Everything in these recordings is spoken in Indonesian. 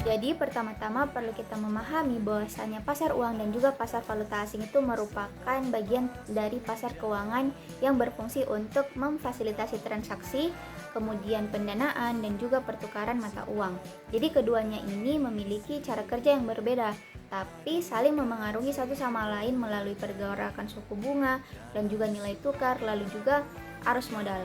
Jadi pertama-tama perlu kita memahami bahwasanya pasar uang dan juga pasar valuta asing itu merupakan bagian dari pasar keuangan yang berfungsi untuk memfasilitasi transaksi, kemudian pendanaan dan juga pertukaran mata uang. Jadi keduanya ini memiliki cara kerja yang berbeda, tapi saling memengaruhi satu sama lain melalui pergerakan suku bunga dan juga nilai tukar, lalu juga arus modal.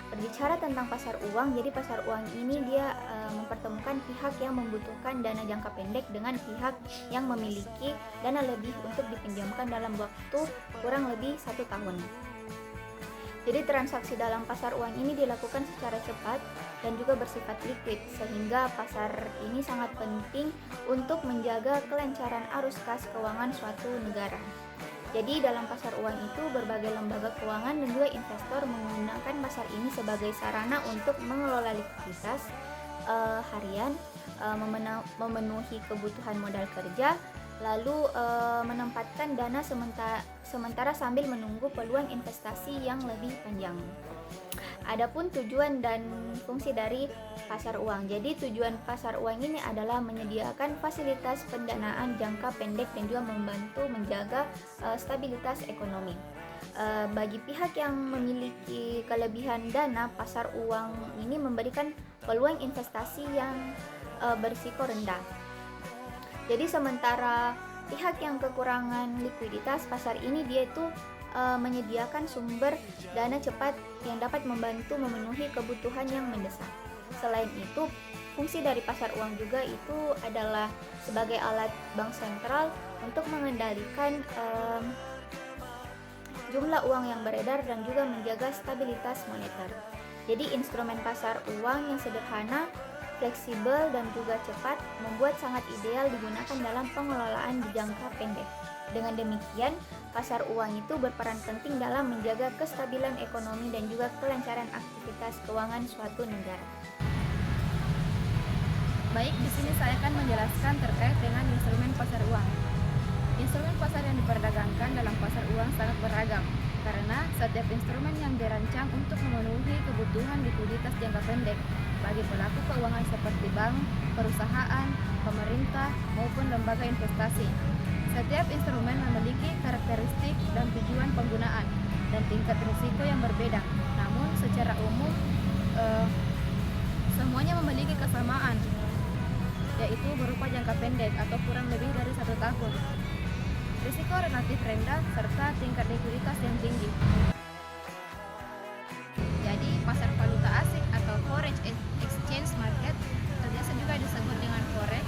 Berbicara tentang pasar uang, jadi pasar uang ini dia mempertemukan pihak yang membutuhkan dana jangka pendek dengan pihak yang memiliki dana lebih untuk dipinjamkan dalam waktu kurang lebih 1 tahun. Jadi transaksi dalam pasar uang ini dilakukan secara cepat dan juga bersifat liquid, sehingga pasar ini sangat penting untuk menjaga kelancaran arus kas keuangan suatu negara. Jadi dalam pasar uang itu berbagai lembaga keuangan dan juga investor menggunakan pasar ini sebagai sarana untuk mengelola likuiditas harian, memenuhi kebutuhan modal kerja, lalu menempatkan dana sementara sambil menunggu peluang investasi yang lebih panjang. Adapun tujuan dan fungsi dari pasar uang. Jadi tujuan pasar uang ini adalah menyediakan fasilitas pendanaan jangka pendek dan juga membantu menjaga stabilitas ekonomi. Bagi pihak yang memiliki kelebihan dana, pasar uang ini memberikan peluang investasi yang berisiko rendah. Jadi sementara pihak yang kekurangan likuiditas, pasar ini dia itu menyediakan sumber dana cepat yang dapat membantu memenuhi kebutuhan yang mendesak. Selain itu, fungsi dari pasar uang juga itu adalah sebagai alat bank sentral untuk mengendalikan jumlah uang yang beredar dan juga menjaga stabilitas moneter. Jadi instrumen pasar uang yang sederhana, fleksibel dan juga cepat membuat sangat ideal digunakan dalam pengelolaan di jangka pendek. Dengan demikian, pasar uang itu berperan penting dalam menjaga kestabilan ekonomi dan juga kelancaran aktivitas keuangan suatu negara. Baik, di sini saya akan menjelaskan terkait dengan instrumen pasar uang. Instrumen pasar yang diperdagangkan dalam pasar uang sangat beragam, karena setiap instrumen yang dirancang untuk memenuhi kebutuhan likuiditas jangka pendek bagi pelaku keuangan seperti bank, perusahaan, pemerintah, maupun lembaga investasi. Setiap instrumen memiliki karakteristik dan tujuan penggunaan dan tingkat risiko yang berbeda. Namun secara umum semuanya memiliki kesamaan, yaitu berupa jangka pendek atau kurang lebih dari 1 tahun. Risiko relatif rendah serta tingkat likuiditas yang tinggi. Jadi pasar valuta asing atau foreign exchange market, biasa juga disebut dengan forex,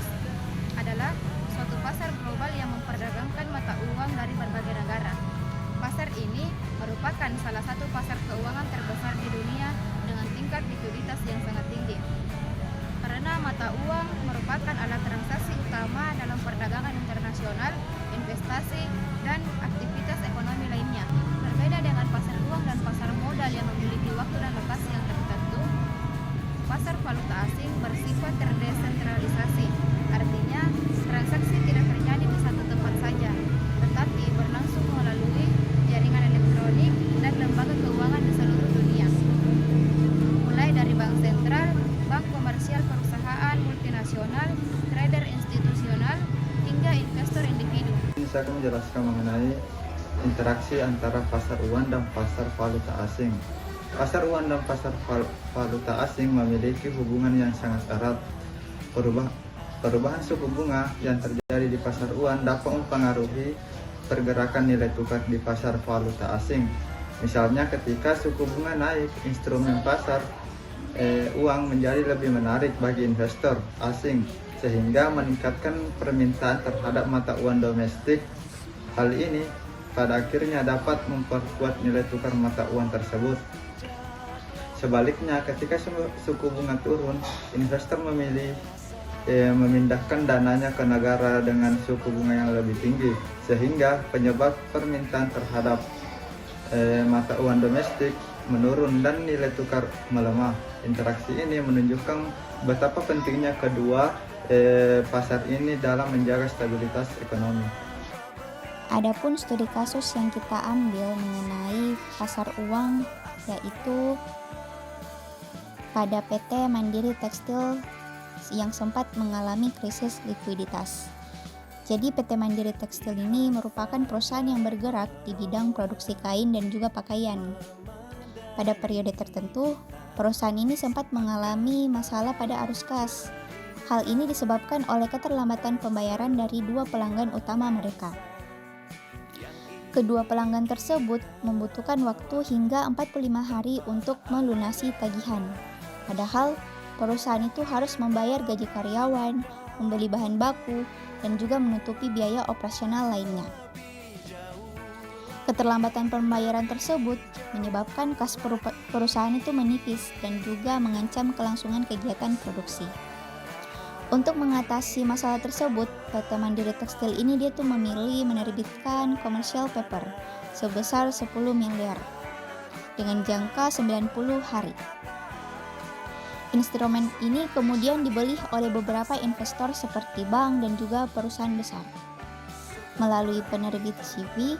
adalah suatu pasar global yang memperdagangkan mata uang dari berbagai negara. Pasar ini merupakan salah satu pasar keuangan terbesar di dunia dengan tingkat likuiditas yang sangat tinggi. Karena mata uang merupakan alat transaksi utama dalam perdagangan internasional, investasi, dan aktivitas ekonomi lainnya. Berbeda dengan pasar uang dan pasar modal yang memiliki waktu dan lokasi yang tertentu, pasar valuta asing bersifat terdesentralisasi. Artinya, transaksi tidak terjadi di satu tempat saja, tetapi berlangsung melalui jaringan elektronik dan lembaga keuangan di seluruh dunia. Mulai dari bank sentral, bank komersial, perusahaan multinasional, trader institusional, hingga investor individu. Ini saya akan menjelaskan mengenai interaksi antara pasar uang dan pasar valuta asing. Pasar uang dan pasar valuta asing memiliki hubungan yang sangat erat. Perubahan suku bunga yang terjadi di pasar uang dapat mempengaruhi pergerakan nilai tukar di pasar valuta asing. Misalnya ketika suku bunga naik, instrumen pasar uang menjadi lebih menarik bagi investor asing sehingga meningkatkan permintaan terhadap mata uang domestik. Hal ini pada akhirnya dapat memperkuat nilai tukar mata uang tersebut. Sebaliknya, ketika suku bunga turun, investor memindahkan dananya ke negara dengan suku bunga yang lebih tinggi, sehingga penyebab permintaan terhadap mata uang domestik menurun dan nilai tukar melemah. Interaksi ini menunjukkan betapa pentingnya kedua pasar ini dalam menjaga stabilitas ekonomi. Adapun studi kasus yang kita ambil mengenai pasar uang yaitu pada PT Mandiri Tekstil yang sempat mengalami krisis likuiditas. Jadi PT Mandiri Tekstil ini merupakan perusahaan yang bergerak di bidang produksi kain dan juga pakaian. Pada periode tertentu, perusahaan ini sempat mengalami masalah pada arus kas. Hal ini disebabkan oleh keterlambatan pembayaran dari dua pelanggan utama mereka. Kedua pelanggan tersebut membutuhkan waktu hingga 45 hari untuk melunasi tagihan. Padahal, perusahaan itu harus membayar gaji karyawan, membeli bahan baku, dan juga menutupi biaya operasional lainnya. Keterlambatan pembayaran tersebut menyebabkan kas perusahaan itu menipis dan juga mengancam kelangsungan kegiatan produksi. Untuk mengatasi masalah tersebut, PT Mandiri Tekstil ini dia tuh memilih menerbitkan commercial paper sebesar 10 miliar dengan jangka 90 hari. Instrumen ini kemudian dibeli oleh beberapa investor seperti bank dan juga perusahaan besar. Melalui penerbit CP,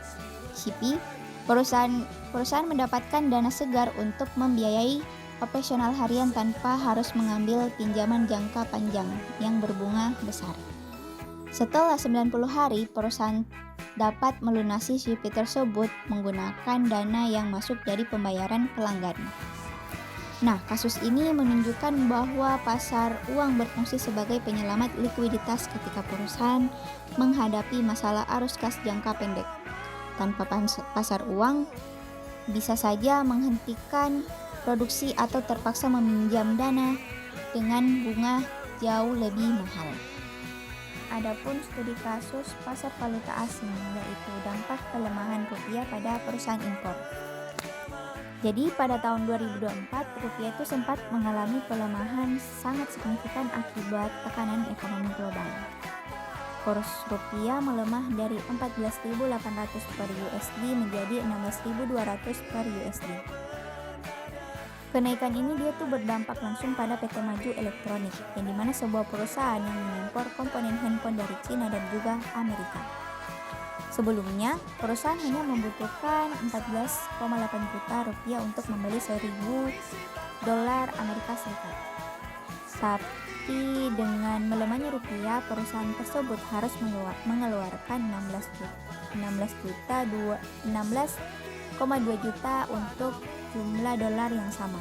perusahaan mendapatkan dana segar untuk membiayai operasional harian tanpa harus mengambil pinjaman jangka panjang yang berbunga besar. Setelah 90 hari, perusahaan dapat melunasi CP tersebut menggunakan dana yang masuk dari pembayaran pelanggan. Nah, kasus ini menunjukkan bahwa pasar uang berfungsi sebagai penyelamat likuiditas ketika perusahaan menghadapi masalah arus kas jangka pendek. Tanpa pasar uang, bisa saja menghentikan produksi atau terpaksa meminjam dana dengan bunga jauh lebih mahal. Adapun studi kasus pasar valuta asing, yaitu dampak pelemahan rupiah pada perusahaan impor. Jadi pada tahun 2024, rupiah itu sempat mengalami pelemahan sangat signifikan akibat tekanan ekonomi global. Kurs rupiah melemah dari 14.800 per USD menjadi 16.200 per USD. Kenaikan ini dia tuh berdampak langsung pada PT Maju Elektronik, yang dimana sebuah perusahaan yang mengimpor komponen handphone dari Cina dan juga Amerika. Sebelumnya, perusahaan hanya membutuhkan 14,8 juta rupiah untuk membeli 1.000 dolar Amerika Serikat. Tapi dengan melemahnya rupiah, perusahaan tersebut harus mengeluarkan 16,2 juta untuk jumlah dolar yang sama.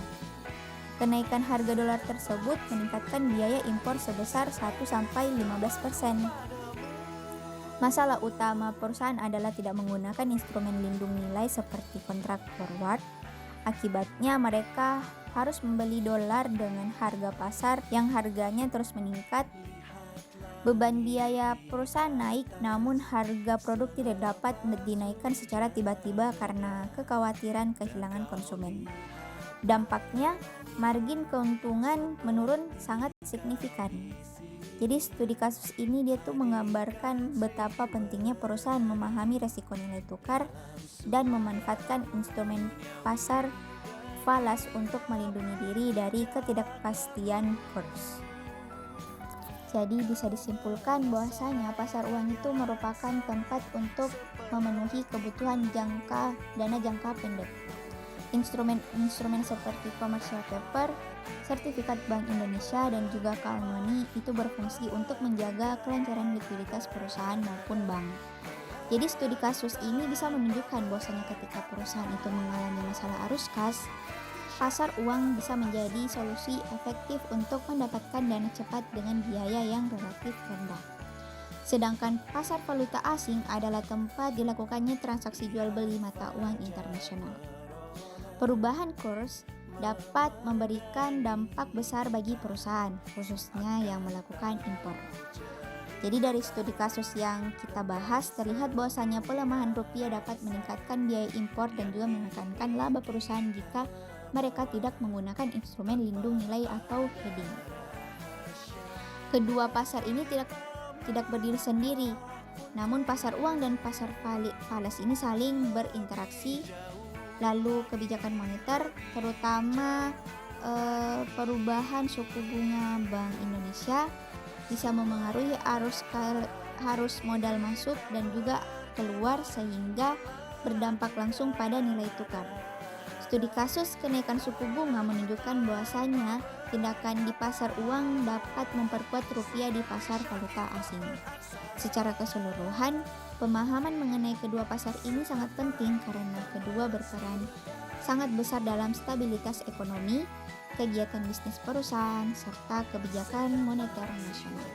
Kenaikan harga dolar tersebut meningkatkan biaya impor sebesar 1-15%. Masalah utama perusahaan adalah tidak menggunakan instrumen lindung nilai seperti kontrak forward. Akibatnya mereka harus membeli dolar dengan harga pasar yang harganya terus meningkat. Beban biaya perusahaan naik, namun harga produk tidak dapat dinaikkan secara tiba-tiba karena kekhawatiran kehilangan konsumen. Dampaknya, margin keuntungan menurun sangat signifikan. Jadi studi kasus ini dia tuh menggambarkan betapa pentingnya perusahaan memahami resiko nilai tukar dan memanfaatkan instrumen pasar falas untuk melindungi diri dari ketidakpastian kurs. Jadi bisa disimpulkan bahwasanya pasar uang itu merupakan tempat untuk memenuhi kebutuhan dana jangka pendek. Instrumen seperti commercial paper, sertifikat Bank Indonesia, dan juga call money itu berfungsi untuk menjaga kelancaran likuiditas perusahaan maupun bank. Jadi studi kasus ini bisa menunjukkan bahwasanya ketika perusahaan itu mengalami masalah arus kas, pasar uang bisa menjadi solusi efektif untuk mendapatkan dana cepat dengan biaya yang relatif rendah. Sedangkan pasar valuta asing adalah tempat dilakukannya transaksi jual beli mata uang internasional. Perubahan kurs dapat memberikan dampak besar bagi perusahaan, khususnya yang melakukan impor. Jadi dari studi kasus yang kita bahas, terlihat bahwasanya pelemahan rupiah dapat meningkatkan biaya impor dan juga menekankan laba perusahaan jika mereka tidak menggunakan instrumen lindung nilai atau hedging. Kedua pasar ini tidak berdiri sendiri, namun pasar uang dan pasar falas ini saling berinteraksi. Lalu kebijakan moneter, terutama perubahan suku bunga Bank Indonesia, bisa memengaruhi arus modal masuk dan juga keluar sehingga berdampak langsung pada nilai tukar. Studi kasus kenaikan suku bunga menunjukkan bahwasanya tindakan di pasar uang dapat memperkuat rupiah di pasar valuta asing. Secara keseluruhan, pemahaman mengenai kedua pasar ini sangat penting karena kedua berperan sangat besar dalam stabilitas ekonomi, kegiatan bisnis perusahaan, serta kebijakan moneter nasional.